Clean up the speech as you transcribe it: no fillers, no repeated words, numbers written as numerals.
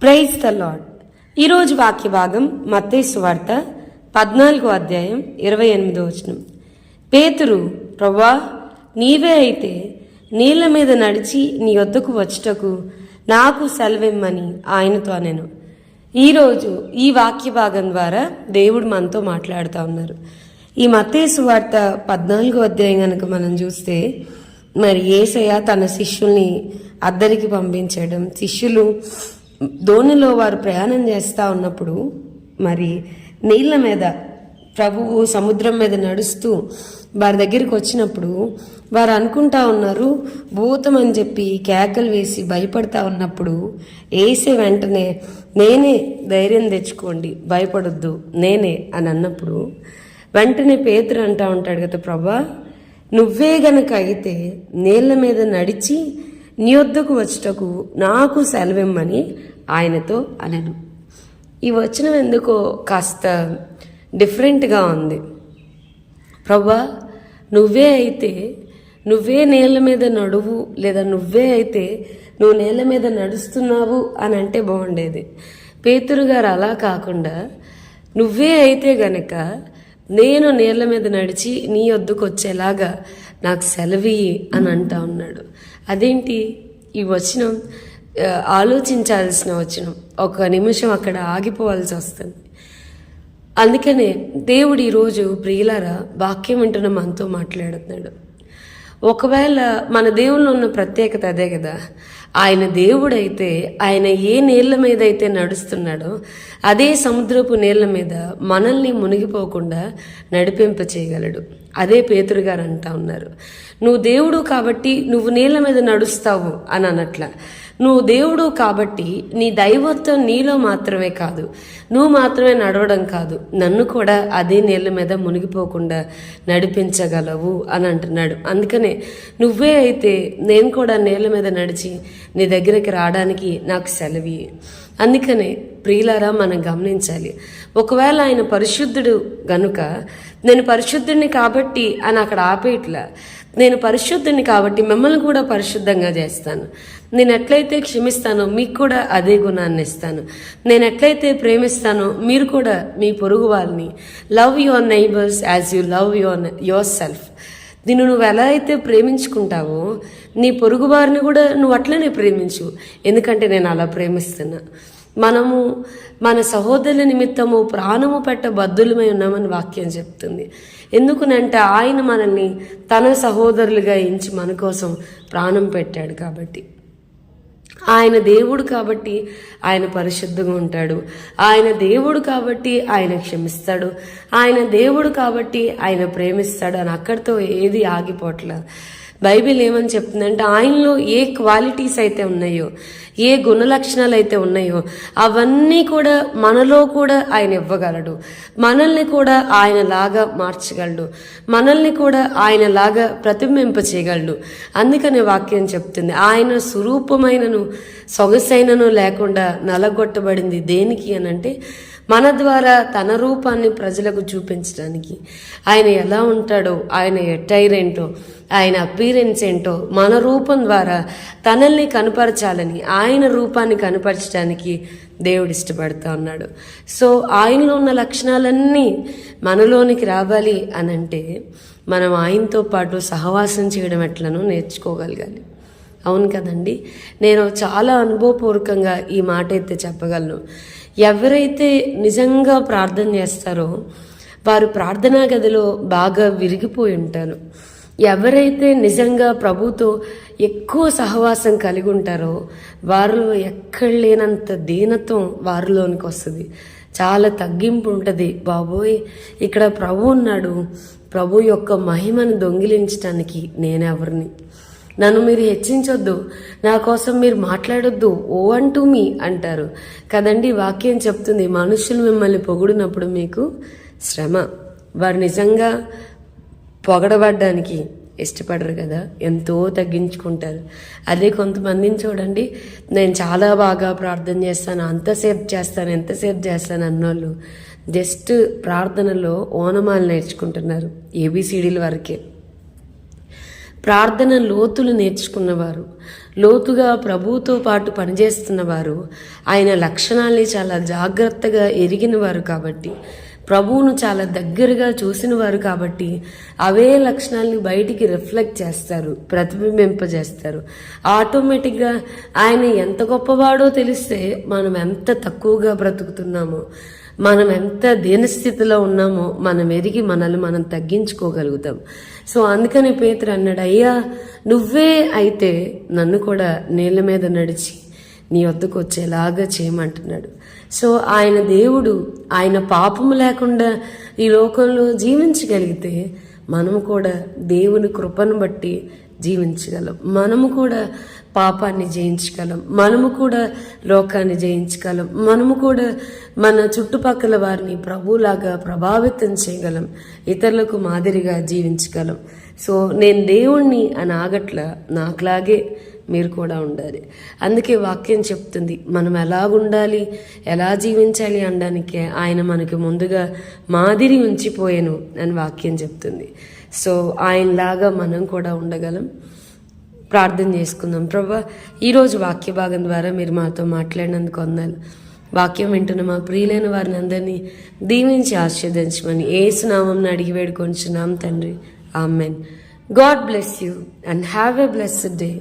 Praise the lord. ఈరోజు వాక్య భాగం మత్తయి సువార్త 14వ అధ్యాయం 28వ వచనం. పేతురు, ప్రభువా, నీవే అయితే నీళ్ల మీద నడిచి నీ వద్దకు వచ్చుటకు నాకు సెలవిమ్మని ఆయనతో అనెను. ఈరోజు ఈ వాక్య భాగం ద్వారా దేవుడు మనతో మాట్లాడుతూ ఉన్నారు. ఈ మత్తయి సువార్త 14వ అధ్యాయం కనుక మనం చూస్తే, మరి యేసయ్య తన శిష్యుల్ని అద్దరికి పంపించడం, శిష్యులు ధోనిలో వారు ప్రయాణం చేస్తూ ఉన్నప్పుడు మరి నీళ్ళ మీద ప్రభువు సముద్రం మీద నడుస్తూ వారి దగ్గరికి వచ్చినప్పుడు వారు అనుకుంటా ఉన్నారు భూతం అని చెప్పి కేకలు వేసి భయపడతా ఉన్నప్పుడు ఏసే వెంటనే నేనే, ధైర్యం తెచ్చుకోండి, భయపడొద్దు, నేనే అని అన్నప్పుడు వెంటనే పేతురు అంటా ఉంటాడు కదా, ప్రభా నువ్వే గనక అయితే నీళ్ళ మీద నడిచి నీ వద్దకు వచ్చుటకు నాకు సెలవిమ్మని ఆయనతో అనెను. ఈ వచనం ఎందుకో కాస్త డిఫరెంట్గా ఉంది. ప్రభా నువ్వే అయితే, నువ్వే నేల మీద నడువు, లేదా నువ్వే అయితే నువ్వు నేల మీద నడుస్తున్నావు అని అంటే బాగుండేది. పేతురు గారు అలా కాకుండా నువ్వే అయితే గనక నేను నేల మీద నడిచి నీ వద్దకు వచ్చేలాగా నాకు సెలవియ్యి అని అంటా ఉన్నాడు. అదేంటి ఈ వచనం? ఆలోచించాల్సిన వచనం. ఒక నిమిషం అక్కడ ఆగిపోవాల్సి వస్తుంది. అందుకనే దేవుడు ఈరోజు ప్రియులారా వాక్యం వింటున్న మనతో మాట్లాడుతున్నాడు. ఒకవేళ మన దేవుల్లో ఉన్న ప్రత్యేకత అదే కదా, ఆయన దేవుడైతే ఆయన ఏ నీళ్ల మీద అయితే నడుస్తున్నాడో అదే సముద్రపు నీళ్ల మీద మనల్ని మునిగిపోకుండా నడిపింప చేయగలడు. అదే పేతురు గారు అంటా ఉన్నారు, నువ్వు దేవుడు కాబట్టి నువ్వు నీళ్ల మీద నడుస్తావు అని అనట్ల. నువ్వు దేవుడు కాబట్టి నీ దైవత్వం నీలో మాత్రమే కాదు, నువ్వు మాత్రమే నడవడం కాదు, నన్ను కూడా అదే నీళ్ళ మీద మునిగిపోకుండా నడిపించగలవు అని అంటున్నాడు. అందుకనే నువ్వే అయితే నేను కూడా నీళ్ళ మీద నడిచి నీ దగ్గరికి రావడానికి నాకు సెలవి. అందుకనే ప్రియులారా మనం గమనించాలి, ఒకవేళ ఆయన పరిశుద్ధుడు గనుక నేను పరిశుద్ధుడిని కాబట్టి అని అక్కడ ఆపేట్లా, నేను పరిశుద్ధుని కాబట్టి మిమ్మల్ని కూడా పరిశుద్ధంగా చేస్తాను. నేను ఎట్లయితే క్షమిస్తానో మీకు కూడా అదే గుణాన్ని ఇస్తాను. నేను ఎట్లయితే ప్రేమిస్తానో మీరు కూడా మీ పొరుగు వాళ్ళని love your neighbours as you love your self. నిన్ను నువ్వు ఎలా అయితే ప్రేమించుకుంటావో నీ పొరుగు వారిని కూడా నువ్వు అట్లనే ప్రేమించు, ఎందుకంటే నేను అలా ప్రేమిస్తున్నా. మనము మన సహోదరుల నిమిత్తము ప్రాణము పెట్ట బద్దులమై ఉన్నామని వాక్యం చెప్తుంది. ఎందుకునంటే ఆయన మనల్ని తన సహోదరులుగా ఎంచి మన కోసం ప్రాణం పెట్టాడు కాబట్టి. ఆయన దేవుడు కాబట్టి ఆయన పరిశుద్ధంగా ఉంటాడు, ఆయన దేవుడు కాబట్టి ఆయన క్షమిస్తాడు, ఆయన దేవుడు కాబట్టి ఆయన ప్రేమిస్తాడు అని అక్కడితో ఏది ఆగిపోట్ల. బైబిల్ ఏమని చెప్తుందంటే ఆయనలో ఏ క్వాలిటీస్ అయితే ఉన్నాయో, ఏ గుణలక్షణాలు అయితే ఉన్నాయో అవన్నీ కూడా మనలో కూడా ఆయన ఇవ్వగలడు. మనల్ని కూడా ఆయనలాగా మార్చగలడు, మనల్ని కూడా ఆయనలాగా ప్రతిబింప చేయగలడు. అందుకనే వాక్యం చెప్తుంది, ఆయన స్వరూపమైనను సొగసైనను లేకుండా నలగొట్టబడింది దేనికి అనంటే మన ద్వారా తన రూపాన్ని ప్రజలకు చూపించడానికి. ఆయన ఎలా ఉంటాడో, ఆయన ఎటైర్ ఏంటో, ఆయన అపీరెన్స్ ఏంటో మన రూపం ద్వారా తనల్ని కనపరచాలని, ఆయన రూపాన్ని కనపరచడానికి దేవుడు ఇష్టపడుతూ ఉన్నాడు. సో ఆయనలో ఉన్న లక్షణాలన్నీ మనలోనికి రావాలి అనంటే మనం ఆయనతో పాటు సహవాసం చేయడం ఎట్లనో నేర్చుకోగలగాలి. అవును కదండి. నేను చాలా అనుభవపూర్వకంగా ఈ మాట అయితే చెప్పగలను. ఎవరైతే నిజంగా ప్రార్థన చేస్తారో వారు ప్రార్థనా గదిలో బాగా విరిగిపోయి ఉంటారు. ఎవరైతే నిజంగా ప్రభుతో ఎక్కువ సహవాసం కలిగి ఉంటారో వారిలో ఎక్కడ లేనంత దీనత్వం వారిలోనికి వస్తుంది. చాలా తగ్గింపు ఉంటుంది. బాబోయ్, ఇక్కడ ప్రభు ఉన్నాడు, ప్రభు యొక్క మహిమను దొంగిలించడానికి నేనెవరిని, నన్ను మీరు హెచ్చించొద్దు, నా కోసం మీరు మాట్లాడొద్దు, ఓ అంటూ మీ అంటారు కదండి. వాక్యం చెప్తుంది, మనుషులు మిమ్మల్ని పొగిడినప్పుడు మీకు శ్రమ. వారు నిజంగా పొగడబడ్డానికి ఇష్టపడరు కదా, ఎంతో తగ్గించుకుంటారు. అదే కొంతమందిని చూడండి, నేను చాలా బాగా ప్రార్థన చేస్తాను, ఎంతసేపు చేస్తాను అన్నోళ్ళు జస్ట్ ప్రార్థనలో ఓనమాలు నేర్చుకుంటున్నారు, ఏబిసిడీల వరకే. ప్రార్థన లోతులు నేర్చుకున్నవారు, లోతుగా ప్రభువుతో పాటు పనిచేస్తున్నవారు, ఆయన లక్షణాల్ని చాలా జాగ్రత్తగా ఎరిగినవారు కాబట్టి, ప్రభువును చాలా దగ్గరగా చూసినవారు కాబట్టి అవే లక్షణాలని బయటికి రిఫ్లెక్ట్ చేస్తారు, ప్రతిబింబింపజేస్తారు. ఆటోమేటిక్గా ఆయన ఎంత గొప్పవాడో తెలిస్తే మనం ఎంత తక్కువగా బ్రతుకుతున్నామో, మనం ఎంత దీనస్థితిలో ఉన్నామో మనం ఎరిగి మనల్ని మనం తగ్గించుకోగలుగుతాం. సో అందుకని పేతురు అన్నాడు, అయ్యా నువ్వే అయితే నన్ను కూడా నీళ్ళ మీద నడిచి నీ వద్దకు వచ్చేలాగా చేయమంటున్నాడు. సో ఆయన దేవుడు, ఆయన పాపము లేకుండా ఈ లోకంలో జీవించగలిగితే మనము కూడా దేవుని కృపను బట్టి జీవించగలం. మనము కూడా పాపాన్ని జయించగలం, మనము కూడా లోకాన్ని జయించగలం, మనము కూడా మన చుట్టుపక్కల వారిని ప్రభువులాగా ప్రభావితం చేయగలం, ఇతరులకు మాదిరిగా జీవించగలం. సో నేను దేవుణ్ణి అని ఆగట్ల, నాకులాగే మీరు కూడా ఉండాలి. అందుకే వాక్యం చెప్తుంది మనం ఎలాగుండాలి, ఎలా జీవించాలి అనడానికే ఆయన మనకి ముందుగా మాదిరి ఉంచిపోయాను అని వాక్యం చెప్తుంది. సో ఆయనలాగా మనం కూడా ఉండగలం. ప్రార్థన చేసుకుందాం. ప్రభా, ఈరోజు వాక్య భాగం ద్వారా మీరు మాతో మాట్లాడినందుకు వందనాలు. వాక్యం వింటున్న మా ప్రియులైన వారిని అందరినీ దీవించి ఆశీర్వదించమని యేసు నామమున అడిగి వేడుకొంచున్నాం తండ్రి. Amen. God bless you and have a blessed day.